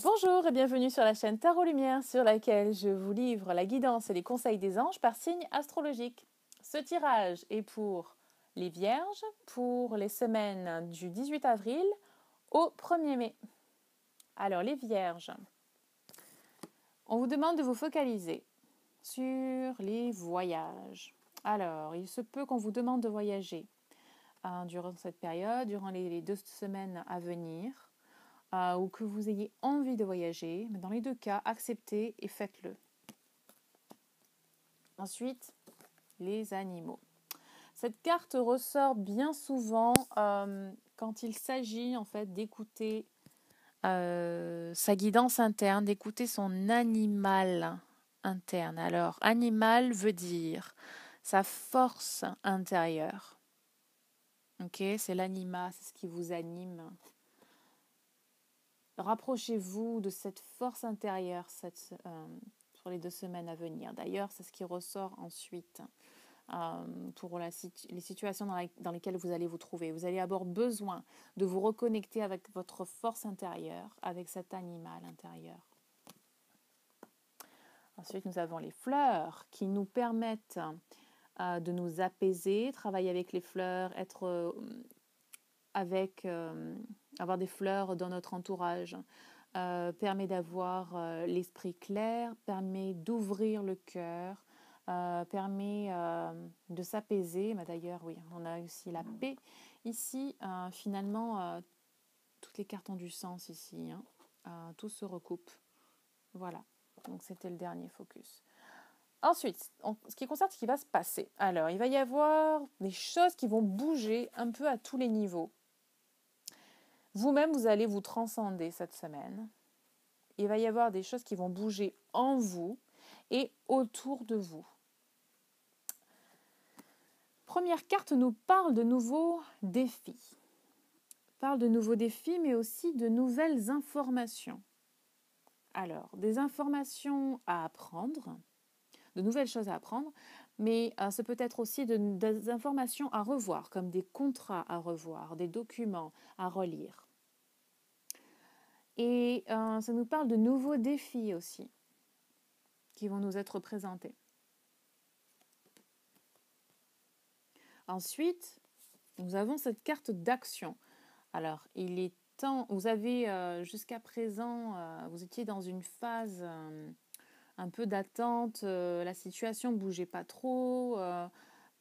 Bonjour et bienvenue sur la chaîne Tarot Lumière sur laquelle je vous livre la guidance et les conseils des anges par signe astrologique. Ce tirage est pour les Vierges pour les semaines du 18 avril au 1er mai. Alors les Vierges, on vous demande de vous focaliser sur les voyages. Alors il se peut qu'on vous demande de voyager durant cette période, durant les 2 semaines à venir. Ou que vous ayez envie de voyager, mais dans les deux cas, acceptez et faites-le. Ensuite, les animaux. Cette carte ressort bien souvent quand il s'agit en fait d'écouter sa guidance interne, d'écouter son animal interne. Alors, animal veut dire sa force intérieure. Ok, c'est l'anima, c'est ce qui vous anime. Rapprochez-vous de cette force intérieure sur les 2 semaines à venir. D'ailleurs, c'est ce qui ressort ensuite pour les situations dans lesquelles vous allez vous trouver. Vous allez avoir besoin de vous reconnecter avec votre force intérieure, avec cet animal intérieur. Ensuite, nous avons les fleurs qui nous permettent de nous apaiser, travailler avec les fleurs, avoir des fleurs dans notre entourage permet d'avoir l'esprit clair, permet d'ouvrir le cœur, permet de s'apaiser. Mais d'ailleurs, oui, on a aussi la paix. Ici, finalement, toutes les cartes ont du sens ici. Tout se recoupe. Voilà, donc c'était le dernier focus. Ensuite, ce qui concerne ce qui va se passer. Alors, il va y avoir des choses qui vont bouger un peu à tous les niveaux. Vous-même, vous allez vous transcender cette semaine. Il va y avoir des choses qui vont bouger en vous et autour de vous. Première carte nous parle de nouveaux défis. Parle de nouveaux défis, mais aussi de nouvelles informations. Alors, des informations à apprendre, de nouvelles choses à apprendre, mais ce peut être aussi des informations à revoir, comme des contrats à revoir, des documents à relire. Et ça nous parle de nouveaux défis aussi qui vont nous être présentés. Ensuite, nous avons cette carte d'action. Alors, il est temps, vous avez jusqu'à présent, vous étiez dans une phase un peu d'attente, la situation ne bougeait pas trop,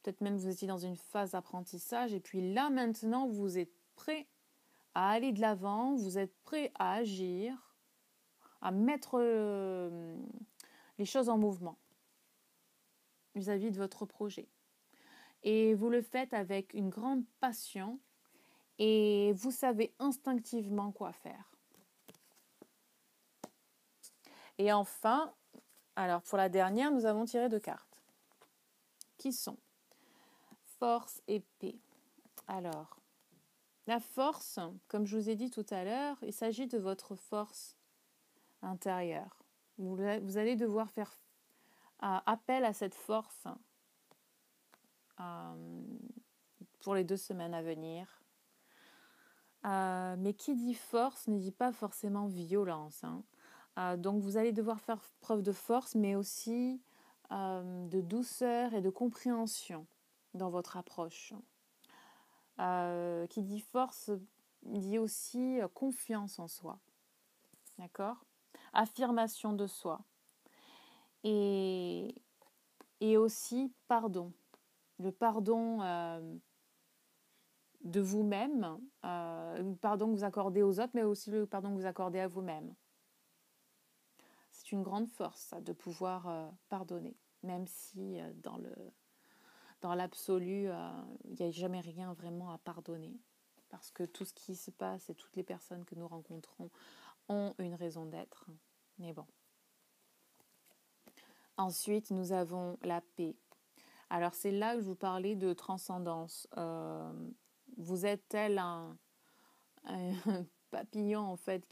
peut-être même vous étiez dans une phase d'apprentissage, et puis là maintenant, vous êtes prêt à aller de l'avant, vous êtes prêt à agir, à mettre les choses en mouvement vis-à-vis de votre projet. Et vous le faites avec une grande passion et vous savez instinctivement quoi faire. Et enfin, alors pour la dernière, nous avons tiré 2 cartes qui sont force et paix. Alors, la force, comme je vous ai dit tout à l'heure, il s'agit de votre force intérieure. Vous allez devoir faire appel à cette force pour les 2 semaines à venir. Mais qui dit force ne dit pas forcément violence. Donc vous allez devoir faire preuve de force, mais aussi de douceur et de compréhension dans votre approche. Qui dit force dit aussi confiance en soi. D'accord ? Affirmation de soi. Et aussi pardon. Le pardon de vous-même, le pardon que vous accordez aux autres, mais aussi le pardon que vous accordez à vous-même. C'est une grande force, ça, de pouvoir pardonner, même si dans l'absolu, il n'y a jamais rien vraiment à pardonner, parce que tout ce qui se passe et toutes les personnes que nous rencontrons ont une raison d'être. Mais bon. Ensuite, nous avons la paix. Alors, c'est là que je vous parlais de transcendance. Vous êtes tel un papillon, en fait,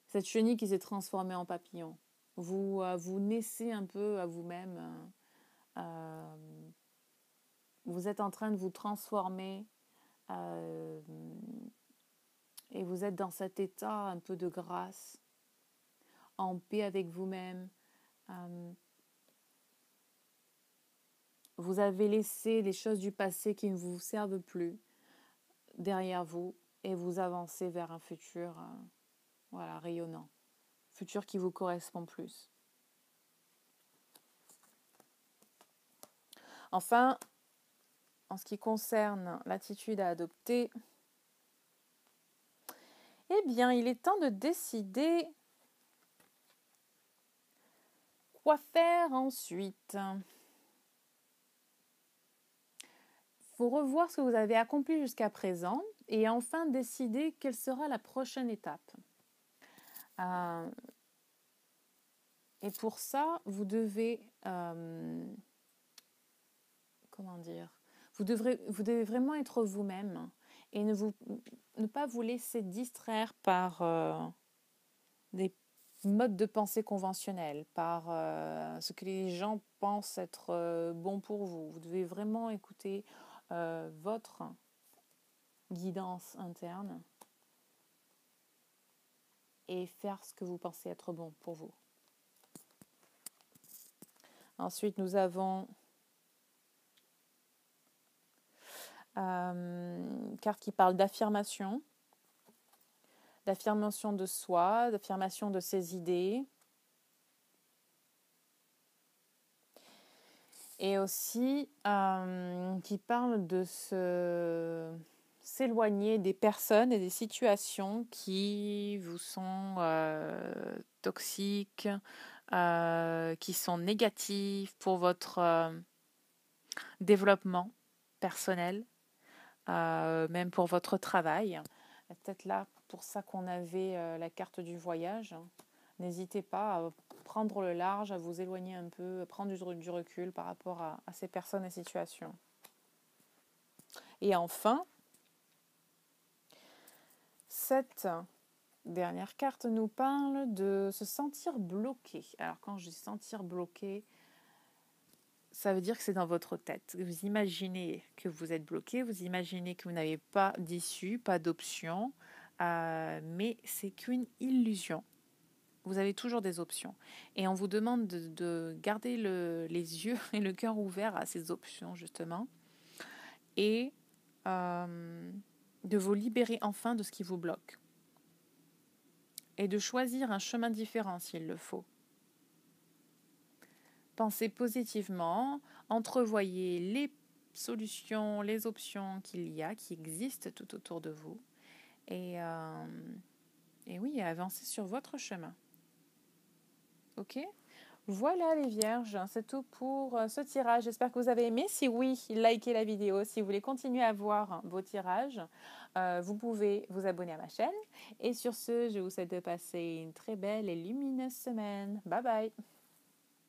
cette chenille qui s'est transformée en papillon. Vous naissez un peu à vous-même. Vous êtes en train de vous transformer Et vous êtes dans cet état un peu de grâce, en paix avec vous-même. Vous avez laissé les choses du passé qui ne vous servent plus derrière vous et vous avancez vers un futur rayonnant, futur qui vous correspond plus. Enfin, en ce qui concerne l'attitude à adopter, eh bien, il est temps de décider quoi faire ensuite. Il faut revoir ce que vous avez accompli jusqu'à présent et enfin décider quelle sera la prochaine étape. Et pour ça, vous devez, vous devez vraiment être vous-même et ne pas vous laisser distraire par des modes de pensée conventionnels, par ce que les gens pensent être bon pour vous. Vous devez vraiment écouter votre guidance interne et faire ce que vous pensez être bon pour vous. Ensuite, nous avons carte qui parle d'affirmation de soi, d'affirmation de ses idées. Et aussi qui parle de s'éloigner des personnes et des situations qui vous sont toxiques, qui sont négatives pour votre développement personnel, même pour votre travail. C'est peut-être là pour ça qu'on avait la carte du voyage. N'hésitez pas à prendre le large, à vous éloigner un peu, à prendre du recul par rapport à ces personnes et situations. Et enfin, cette dernière carte nous parle de se sentir bloqué. Alors quand je dis sentir bloqué, ça veut dire que c'est dans votre tête. Vous imaginez que vous êtes bloqué, vous imaginez que vous n'avez pas d'issue, pas d'option, mais c'est qu'une illusion. Vous avez toujours des options. Et on vous demande de garder les yeux et le cœur ouverts à ces options, justement. Et de vous libérer enfin de ce qui vous bloque. Et de choisir un chemin différent s'il le faut. Pensez positivement, entrevoyez les solutions, les options qui existent tout autour de vous. Et oui, avancez sur votre chemin. Ok ? Voilà les vierges, c'est tout pour ce tirage. J'espère que vous avez aimé. Si oui, likez la vidéo. Si vous voulez continuer à voir vos tirages, vous pouvez vous abonner à ma chaîne. Et sur ce, je vous souhaite de passer une très belle et lumineuse semaine. Bye bye.